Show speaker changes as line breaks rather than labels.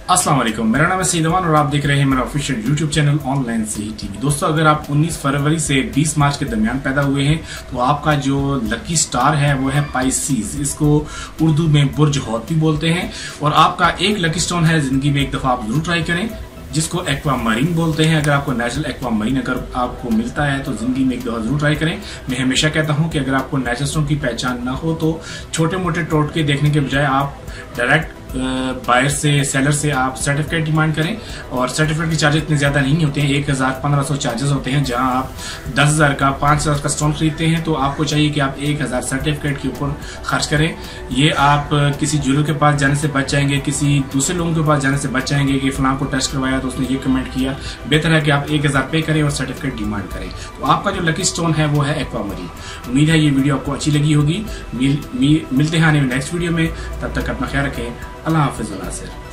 अस्सलाम वालेकुम, मेरा नाम है सईद अमान और आप देख रहे हैं मेरा ऑफिशियल यूट्यूब चैनल ऑनलाइन सही टीवी। दोस्तों, अगर आप 19 फरवरी से 20 मार्च के दरमियान पैदा हुए हैं तो आपका जो लकी स्टार है वो है पाइसीज। इसको उर्दू में बुर्ज हौत भी बोलते हैं। और आपका एक लकी स्टोन है, जिंदगी में एक दफा आप जरूर ट्राई करें, जिसको एक्वा मरीन बोलते हैं। अगर आपको नेचुरल एक्वा मरीन अगर आपको मिलता है तो जिंदगी में एक दफा जरूर ट्राई करें। मैं हमेशा कहता हूं कि अगर आपको नेचुरल स्टोन की पहचान ना हो तो छोटे मोटे टोटके देखने के बजाय आप डायरेक्ट बायर से, सेलर से आप सर्टिफिकेट डिमांड करें। और सर्टिफिकेट के चार्जेस इतने ज्यादा नहीं होते हैं, 1000-1500 चार्जेस होते हैं। जहां आप 10,000 का 5,000 का स्टोन खरीदते हैं तो आपको चाहिए कि आप 1000 सर्टिफिकेट के ऊपर खर्च करें। ये आप किसी ज्वेलर के पास जाने से बच जाएंगे, किसी दूसरे लोगों के पास जाने से बच जाएंगे कि फलां को टेस्ट करवाया तो उसने ये कमेंट किया। बेहतर है कि आप 1000 पे करें और सर्टिफिकेट डिमांड करें। तो आपका जो लकी स्टोन है वो है एक्वा मरीन। उम्मीद है ये वीडियो आपको अच्छी लगी होगी। मिलते हैं आने में नेक्स्ट वीडियो में। तब तक अपना ख्याल रखें। अल्लाह हाफिज़।